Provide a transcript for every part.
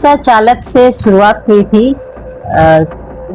Rickshaw चालक से शुरुआत हुई थी।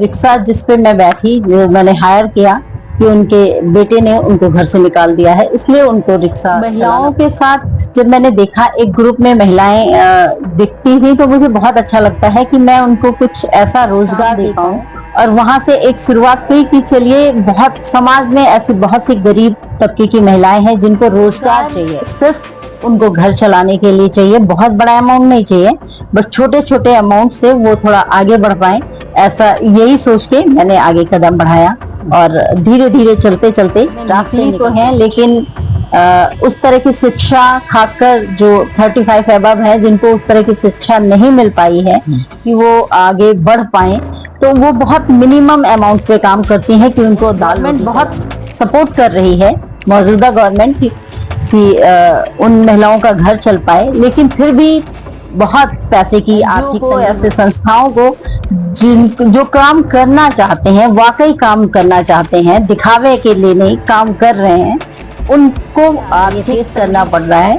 रिक्शा जिस पे मैं बैठी, जो मैंने हायर किया कि उनके बेटे ने उनको घर से निकाल दिया है, इसलिए उनको रिक्शा महिलाओं के साथ जब मैंने देखा एक ग्रुप में महिलाएं दिखती थी तो मुझे बहुत अच्छा लगता है कि मैं उनको कुछ ऐसा रोजगार दे पाऊं। और वहां से एक शुरुआत हुई कि चलिए, बहुत समाज में ऐसी बहुत सी गरीब तबके की महिलाएं हैं जिनको रोजगार चाहिए, सिर्फ उनको घर चलाने के लिए चाहिए, बहुत बड़ा अमाउंट नहीं चाहिए, बट छोटे छोटे अमाउंट से वो थोड़ा आगे बढ़ पाए, ऐसा यही सोच के मैंने आगे कदम बढ़ाया। और धीरे धीरे चलते चलते रास्ते तो हैं, लेकिन उस तरह की शिक्षा, खासकर जो 35 अबव है, जिनको उस तरह की शिक्षा नहीं मिल पाई है कि वो आगे बढ़ पाए, तो वो बहुत मिनिमम अमाउंट पे काम करती हैं कि उनको गवर्नमेंट बहुत सपोर्ट कर रही है, मौजूदा गवर्नमेंट कि उन महिलाओं का घर चल पाए, लेकिन फिर भी बहुत पैसे की आर्थिक ऐसे संस्थाओं को जो काम करना चाहते हैं, वाकई काम करना चाहते हैं, दिखावे के लिए नहीं काम कर रहे हैं, उनको आगे फेस करना पड़ रहा है।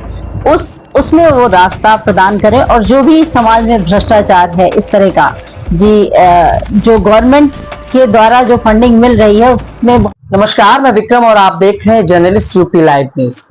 उसमें वो रास्ता प्रदान करें। और जो भी समाज में भ्रष्टाचार है इस तरह का, जो गवर्नमेंट के द्वारा जो फंडिंग मिल रही है उसमें। नमस्कार, मैं विक्रम और आप देख रहे हैं जर्नलिस्ट यूपी लाइव न्यूज।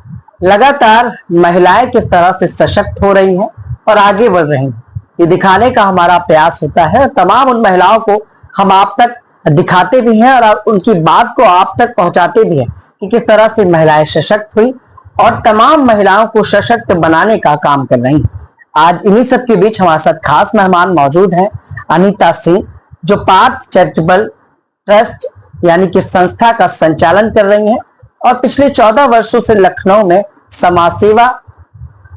लगातार महिलाएं किस तरह से सशक्त हो रही हैं और आगे बढ़ रही हैं, ये दिखाने का हमारा प्रयास होता है। तमाम उन महिलाओं को हम आप तक दिखाते भी हैं और उनकी बात को आप तक पहुंचाते भी हैं कि किस तरह से महिलाएं सशक्त हुई और तमाम महिलाओं को सशक्त बनाने का काम कर रही हैं। आज इन्हीं सब के बीच हमारे साथ खास मेहमान मौजूद हैं, अनीता सिंह, जो पार्थ चैरिटेबल ट्रस्ट यानी कि संस्था का संचालन कर रही हैं और पिछले 14 वर्षों से लखनऊ में समाज सेवा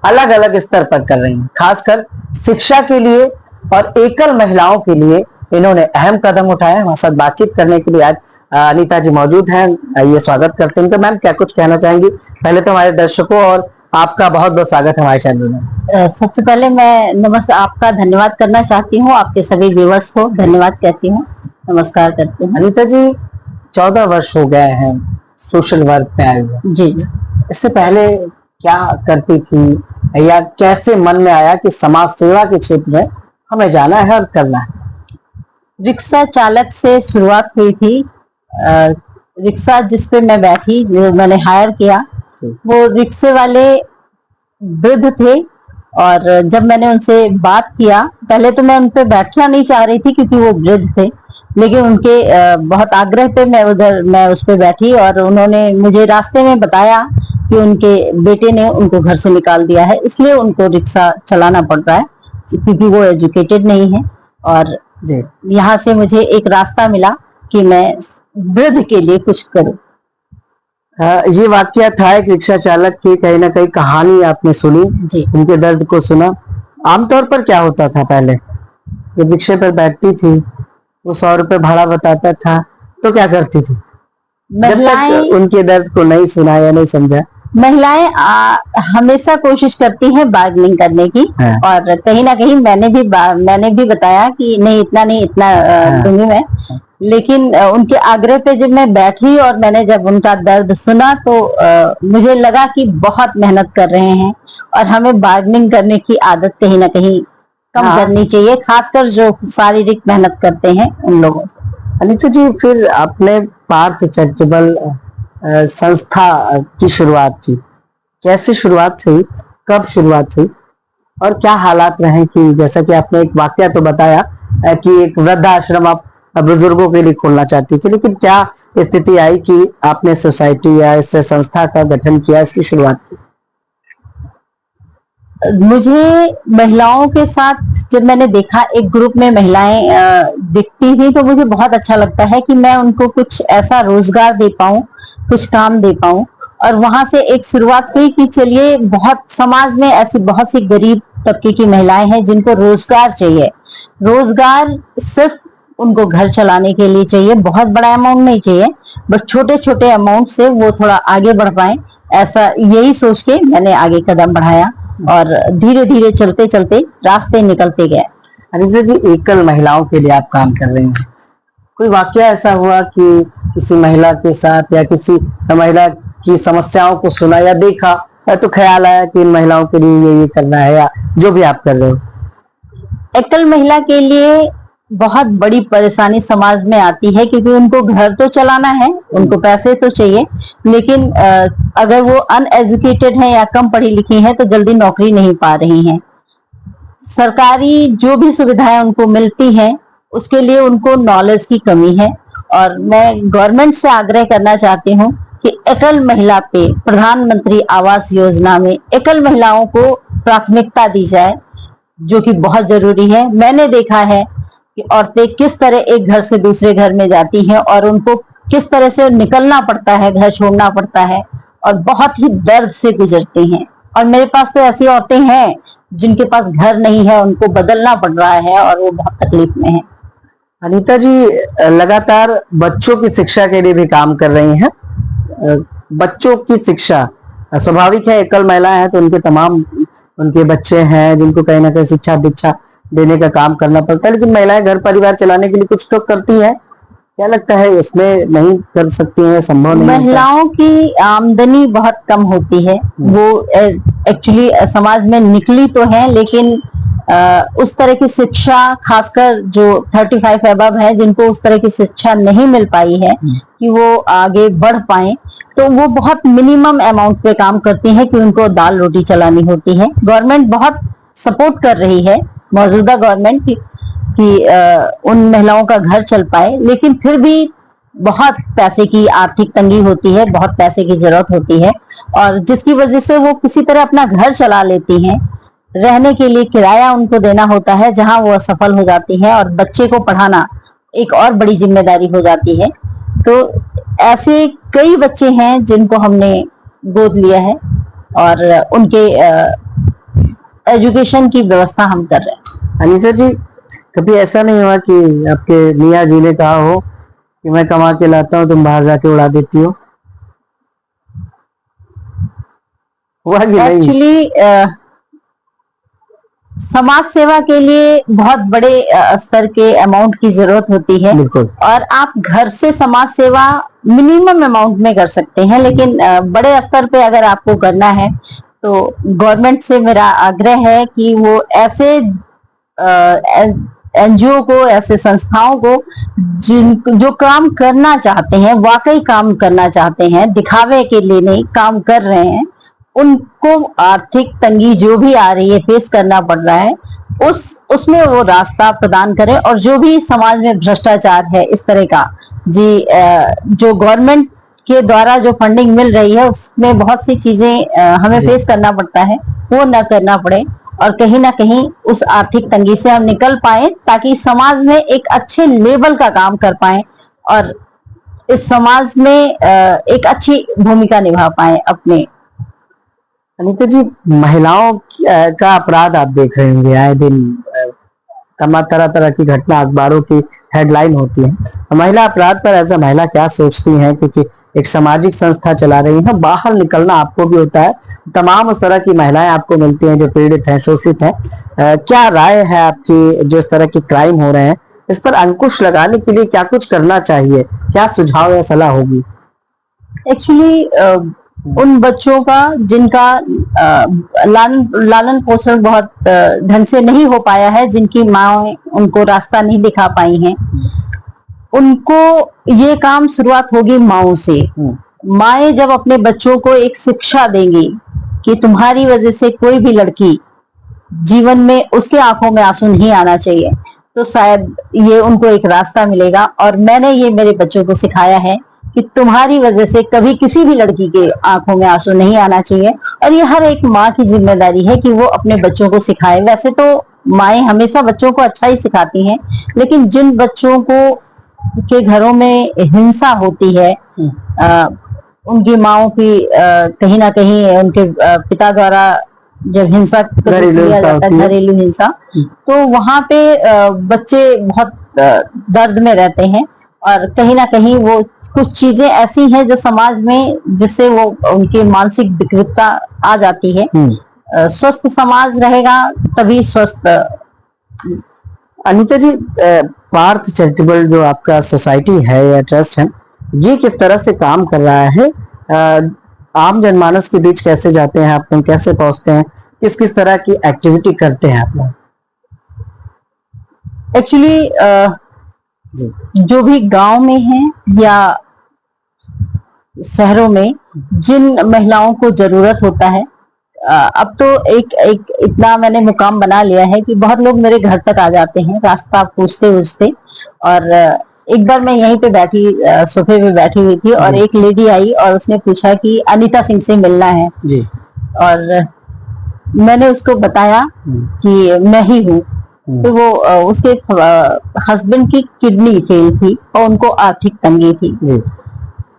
अलग अलग स्तर पर कर रही हैं। खासकर शिक्षा के लिए और एकल महिलाओं के लिए इन्होंने अहम कदम उठाया। हमारे साथ बातचीत करने के लिए आज अनीता जी मौजूद हैं। ये स्वागत करते हैं। तो मैम, क्या कुछ कहना चाहेंगी? पहले तो हमारे दर्शकों और आपका बहुत बहुत स्वागत है हमारे चैनल में। सबसे पहले मैं नमस्कार आपका धन्यवाद करना चाहती हूँ, आपके सभी व्यूअर्स को धन्यवाद कहती हूँ, नमस्कार करती हूँ। अनीता जी, 14 वर्ष हो गए हैं सोशल वर्क में आए हुए। जी। इससे पहले क्या करती थी या कैसे मन में आया कि समाज सेवा के क्षेत्र में हमें जाना है और करना है? रिक्शा चालक से शुरुआत हुई थी। रिक्शा जिस पे मैं बैठी, जो मैंने हायर किया, वो रिक्शे वाले वृद्ध थे। और जब मैंने उनसे बात किया, पहले तो मैं उन पे बैठना नहीं चाह रही थी क्योंकि वो वृद्ध थे, लेकिन उनके बहुत आग्रह पे मैं उस पे बैठी और उन्होंने मुझे रास्ते में बताया कि उनके बेटे ने उनको घर से निकाल दिया है, इसलिए उनको रिक्शा चलाना पड़ रहा है क्योंकि वो एजुकेटेड नहीं है। और यहाँ से मुझे एक रास्ता मिला कि मैं वृद्ध के लिए कुछ करूं। ये वाकया था एक रिक्शा चालक की, कहीं ना कहीं कहानी आपने सुनी, उनके दर्द को सुना। आमतौर पर क्या होता था पहले, जब रिक्शे पर बैठती थी, वो 100 रुपए भाड़ा बताता था, तो क्या करती थी? जब तक उनके दर्द को नहीं सुना या नहीं समझा। महिलाएं हमेशा कोशिश करती हैं बार्गेनिंग करने की। और कहीं ना कहीं मैंने भी बताया कि नहीं, इतना नहीं, इतना दूंगी मैं। लेकिन उनके आग्रह पे जब मैं बैठी और मैंने जब उनका दर्द सुना तो मुझे लगा कि बहुत मेहनत कर रहे हैं और हमें बार्गेनिंग करने की आदत कहीं ना कहीं कम करनी चाहिए, खासकर जो शारीरिक मेहनत करते हैं उन लोगों से। अनीता जी, फिर आपने पार्थ चैरिटेबल संस्था की शुरुआत की, कैसे शुरुआत हुई, कब शुरुआत हुई और क्या हालात रहे? कि जैसा कि आपने एक वाकया तो बताया कि एक वृद्धाश्रम आप बुजुर्गों के लिए खोलना चाहती थी, लेकिन क्या स्थिति आई कि आपने सोसाइटी या इस संस्था का गठन किया, इसकी शुरुआत की? मुझे महिलाओं के साथ जब मैंने देखा एक ग्रुप में महिलाएं दिखती थी तो मुझे बहुत अच्छा लगता है कि मैं उनको कुछ ऐसा रोजगार दे पाऊं, कुछ काम दे पाऊं। और वहां से एक शुरुआत हुई कि चलिए, बहुत समाज में ऐसी बहुत सी गरीब तबके की महिलाएं हैं जिनको रोजगार चाहिए, रोजगार सिर्फ उनको घर चलाने के लिए चाहिए, बहुत बड़ा अमाउंट नहीं चाहिए, बट छोटे छोटे अमाउंट से वो थोड़ा आगे बढ़ पाए, ऐसा यही सोच के मैंने आगे कदम बढ़ाया। और धीरे धीरे चलते चलते रास्ते निकलते गए। अनीता जी, एकल महिलाओं के लिए आप काम कर रही हैं, कोई वाकया ऐसा हुआ कि किसी महिला के साथ या किसी महिला की समस्याओं को सुना या देखा तो ख्याल आया कि इन महिलाओं के लिए ये करना है, या जो भी आप कर रहे हो? एकल महिला के लिए बहुत बड़ी परेशानी समाज में आती है, क्योंकि उनको घर तो चलाना है, उनको पैसे तो चाहिए, लेकिन अगर वो अनएजुकेटेड है या कम पढ़ी लिखी है तो जल्दी नौकरी नहीं पा रही हैं। सरकारी जो भी सुविधाएं उनको मिलती हैं उसके लिए उनको नॉलेज की कमी है। और मैं गवर्नमेंट से आग्रह करना चाहती हूँ कि एकल महिला पे प्रधानमंत्री आवास योजना में एकल महिलाओं को प्राथमिकता दी जाए, जो कि बहुत जरूरी है। मैंने देखा है कि औरतें किस तरह एक घर से दूसरे घर में जाती हैं और उनको किस तरह से निकलना पड़ता है, घर छोड़ना पड़ता है और बहुत ही दर्द से गुजरती हैं। और मेरे पास तो ऐसी औरतें हैं जिनके पास घर नहीं है, उनको बदलना पड़ रहा है और वो बहुत तकलीफ में है। अनीता जी लगातार बच्चों की शिक्षा के लिए भी काम कर रही हैं। बच्चों की शिक्षा स्वाभाविक है, एकल महिलाएं हैं तो उनके तमाम उनके बच्चे हैं जिनको कहीं ना कहीं शिक्षा दीक्षा देने का काम करना पड़ता है, लेकिन महिलाएं घर परिवार चलाने के लिए कुछ तो करती हैं। क्या लगता है उसमें नहीं कर सकती हैं, संभव नहीं? महिलाओं की आमदनी बहुत कम होती है, वो एक्चुअली समाज में निकली तो है, लेकिन उस तरह की शिक्षा, खासकर जो 35 अबव है जिनको उस तरह की शिक्षा नहीं मिल पाई है कि वो आगे बढ़ पाए, तो वो बहुत मिनिमम अमाउंट पे काम करती हैं कि उनको दाल रोटी चलानी होती है। गवर्नमेंट बहुत सपोर्ट कर रही है, मौजूदा गवर्नमेंट कि उन महिलाओं का घर चल पाए, लेकिन फिर भी बहुत पैसे की आर्थिक तंगी होती है, बहुत पैसे की जरूरत होती है, और जिसकी वजह से वो किसी तरह अपना घर चला लेती हैं। रहने के लिए किराया उनको देना होता है, जहां वो असफल हो जाती है, और बच्चे को पढ़ाना एक और बड़ी जिम्मेदारी हो जाती है। तो ऐसे कई बच्चे हैं जिनको हमने गोद लिया है और उनके एजुकेशन की व्यवस्था हम कर रहे हैं। अनीता जी, कभी ऐसा नहीं हुआ कि आपके मियाँ जी ने कहा हो कि मैं कमा के लाता हूँ, तुम बाहर जाके उड़ा देती हो? हुआ कि नहीं? एक्चुअली समाज सेवा के लिए बहुत बड़े स्तर के अमाउंट की जरूरत होती है, और आप घर से समाज सेवा मिनिमम अमाउंट में कर सकते हैं, लेकिन बड़े स्तर पे अगर आपको करना है तो गवर्नमेंट से मेरा आग्रह है कि वो ऐसे एनजीओ को, ऐसे संस्थाओं को जो काम करना चाहते हैं, वाकई काम करना चाहते हैं, दिखावे के लिए नहीं, काम कर रहे हैं, उनको आर्थिक तंगी जो भी आ रही है, फेस करना पड़ रहा है, उसमें वो रास्ता प्रदान करें। और जो भी समाज में भ्रष्टाचार है इस तरह का, जो गवर्नमेंट के द्वारा जो फंडिंग मिल रही है उसमें बहुत सी चीजें हमें फेस करना पड़ता है, वो न करना पड़े, और कहीं ना कहीं उस आर्थिक तंगी से हम निकल पाए, ताकि समाज में एक अच्छे लेवल का काम कर पाए और इस समाज में एक अच्छी भूमिका निभा पाए अपने। अनीता जी, महिलाओं का अपराध आप देख रहे होंगे, आए दिन तरह तरह की घटना अखबारों की हेडलाइन होती है। महिला अपराध पर ऐसा महिला क्या सोचती हैं, क्योंकि एक सामाजिक संस्था चला रही है, बाहर निकलना आपको भी होता है, तमाम उस तरह की महिलाएं आपको मिलती हैं जो पीड़ित हैं, शोषित हैं। क्या राय है आपकी, जो इस तरह की क्राइम हो रहे हैं इस पर अंकुश लगाने के लिए क्या कुछ करना चाहिए, क्या सुझाव या सलाह होगी? एक्चुअली उन बच्चों का जिनका लालन पोषण बहुत ढंग से नहीं हो पाया है, जिनकी माँ उनको रास्ता नहीं दिखा पाई हैं, उनको ये काम शुरुआत होगी माओ से। माएं जब अपने बच्चों को एक शिक्षा देंगी कि तुम्हारी वजह से कोई भी लड़की जीवन में, उसके आंखों में आंसू नहीं आना चाहिए, तो शायद ये उनको एक रास्ता मिलेगा। और मैंने ये मेरे बच्चों को सिखाया है कि तुम्हारी वजह से कभी किसी भी लड़की के आंखों में आंसू नहीं आना चाहिए, और ये हर एक माँ की जिम्मेदारी है कि वो अपने बच्चों को सिखाए। वैसे तो माएं हमेशा बच्चों को अच्छा ही सिखाती हैं, लेकिन जिन बच्चों को के घरों में हिंसा होती है, उनकी माओ की कहीं ना कहीं उनके पिता द्वारा जब हिंसा किया जाता है, घरेलू हिंसा, तो वहां पे बच्चे बहुत दर्द में रहते हैं, और कहीं ना कहीं वो कुछ चीजें ऐसी हैं जो समाज में, जिससे वो उनकी मानसिक विकृतता आ जाती है। स्वस्थ समाज रहेगा तभी स्वस्थ। अनीता जी, पार्थ चैरिटेबल जो आपका सोसाइटी है या ट्रस्ट है, ये किस तरह से काम कर रहा है? आम जनमानस के बीच कैसे जाते हैं आप लोग, कैसे पहुंचते हैं, किस किस तरह की एक्टिविटी करते हैं आप लोग? एक्चुअली जो भी गांव में है या शहरों में जिन महिलाओं को जरूरत होता है, अब तो एक इतना मैंने मुकाम बना लिया है कि बहुत लोग मेरे घर तक आ जाते हैं रास्ता पूछते पूछते। और एक बार मैं यहीं पे बैठी सोफे पे बैठी हुई थी और एक लेडी आई और उसने पूछा कि अनीता सिंह से मिलना है जी। और मैंने उसको बताया कि मैं ही हूँ। तो वो उसके हस्बैंड की किडनी फेल थी और उनको आर्थिक तंगी थी।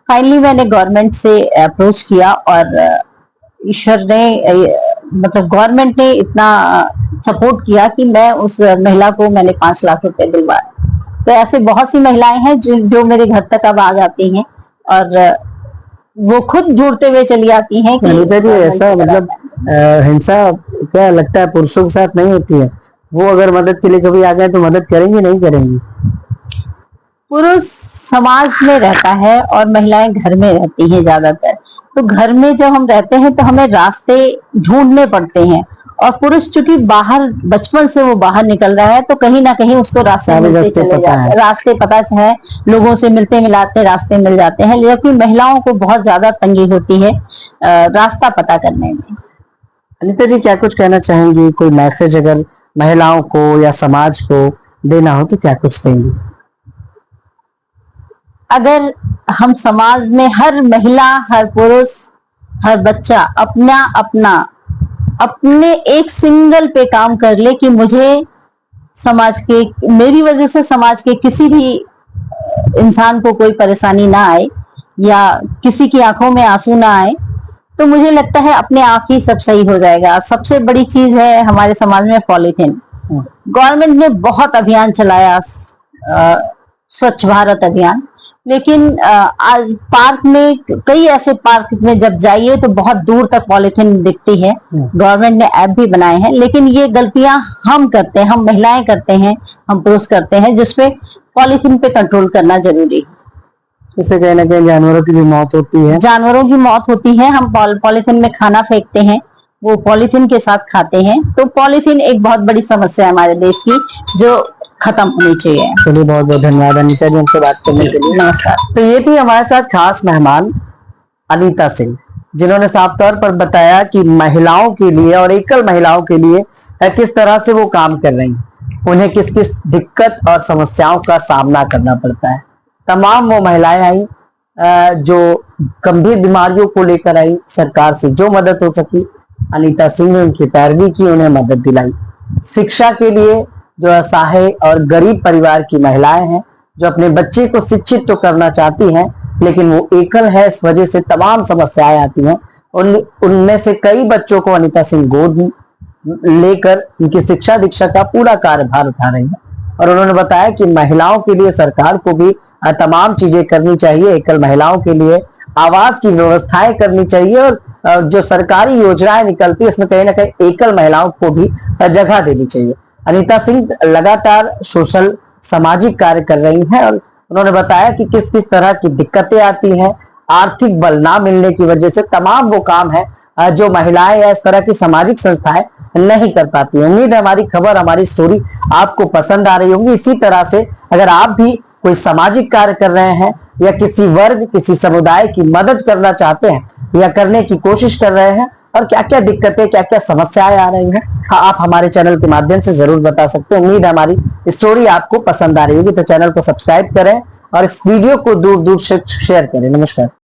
फाइनली मैंने गवर्नमेंट से अप्रोच किया और ईश्वर ने मतलब गवर्नमेंट ने इतना सपोर्ट किया कि मैं उस महिला को मैंने 5 लाख रुपए दिलवाए। तो ऐसे बहुत सी महिलाएं हैं जो मेरे घर तक अब आ जाती हैं और वो खुद ढूंढते हुए चली आती हैं कि अनीता जी ऐसा मतलब हिंसा क्या लगता है पुरुषों के साथ नहीं होती है? वो अगर मदद के लिए कभी आ गए तो मदद करेंगी नहीं करेंगी? पुरुष समाज में रहता है और महिलाएं घर में रहती हैं ज्यादातर। तो घर में जब हम रहते हैं तो हमें रास्ते ढूंढने पड़ते हैं और पुरुष चूंकि बाहर बचपन से वो बाहर निकल रहा है तो कहीं ना कहीं उसको रास्ते मिलते चले जाते हैं, रास्ते पता है, लोगों से मिलते मिलाते रास्ते मिल जाते हैं। लेकिन महिलाओं को बहुत ज्यादा तंगी होती है रास्ता पता करने में। अनीता जी क्या कुछ कहना चाहेंगी? कोई मैसेज अगर महिलाओं को या समाज को देना हो तो क्या कुछ देंगी? अगर हम समाज में हर महिला, हर पुरुष, हर बच्चा अपने एक सिंगल पे काम कर ले कि मुझे समाज के, मेरी वजह से समाज के किसी भी इंसान को कोई परेशानी ना आए या किसी की आंखों में आंसू ना आए, तो मुझे लगता है अपने आप ही सब सही हो जाएगा। सबसे बड़ी चीज है हमारे समाज में पॉलीथीन। गवर्नमेंट ने बहुत अभियान चलाया, स्वच्छ भारत अभियान, लेकिन आज पार्क में, कई ऐसे पार्क में जब जाइए तो बहुत दूर तक पॉलीथीन दिखती है। गवर्नमेंट ने ऐप भी बनाए हैं, लेकिन ये गलतियां हम करते हैं, हम महिलाएं करते हैं, हम पुरुष करते हैं, जिसपे पॉलीथीन पे कंट्रोल करना जरूरी है। इससे कहीं ना कहीं जानवरों की भी मौत होती है। जानवरों की मौत होती है। हम पॉलीथीन में खाना फेंकते हैं, वो पॉलीथीन के साथ खाते हैं। तो पॉलीथीन एक बहुत बड़ी समस्या है हमारे देश की, जो खत्म होनी चाहिए। चलिए बहुत बहुत धन्यवाद अनीता जी हमसे बात करने के लिए। नमस्कार। तो ये थी हमारे साथ खास मेहमान अनीता सिंह, जिन्होंने साफ तौर पर बताया कि महिलाओं के लिए और एकल महिलाओं के लिए किस तरह से वो काम कर रही हैं, उन्हें किस किस दिक्कत और समस्याओं का सामना करना पड़ता है। तमाम वो महिलाएं आई जो गंभीर बीमारियों को लेकर आई, सरकार से जो मदद हो सकी अनीता सिंह ने उनकी पैरवी की, उन्हें मदद दिलाई। शिक्षा के लिए जो असहाय और गरीब परिवार की महिलाएं हैं, जो अपने बच्चे को शिक्षित तो करना चाहती हैं लेकिन वो एकल है, इस वजह से तमाम समस्याएं आती हैं। उनमें से कई बच्चों को अनीता सिंह गोद लेकर उनकी शिक्षा दीक्षा का पूरा कार्यभार उठा रही है। और उन्होंने बताया कि महिलाओं के लिए सरकार को भी तमाम चीजें करनी चाहिए, एकल महिलाओं के लिए आवास की व्यवस्थाएं करनी चाहिए और जो सरकारी योजनाएं निकलती है इसमें कहीं ना कहीं एकल महिलाओं को भी जगह देनी चाहिए। अनीता सिंह लगातार सोशल सामाजिक कार्य कर रही हैं और उन्होंने बताया कि किस किस तरह की दिक्कतें आती हैं, आर्थिक बल ना मिलने की वजह से तमाम वो काम है जो महिलाएं या इस तरह की सामाजिक संस्थाएं नहीं कर पाती। उम्मीद है हमारी खबर, हमारी स्टोरी आपको पसंद आ रही होगी। इसी तरह से अगर आप भी कोई सामाजिक कार्य कर रहे हैं या किसी वर्ग, किसी समुदाय की मदद करना चाहते हैं या करने की कोशिश कर रहे हैं और क्या क्या दिक्कतें, क्या क्या समस्याएं आ रही हैं, आप हमारे चैनल के माध्यम से जरूर बता सकते हैं। उम्मीद है हमारी स्टोरी आपको पसंद आ रही होगी। तो चैनल को सब्सक्राइब करें और इस वीडियो को दूर दूर से शेयर करें। नमस्कार।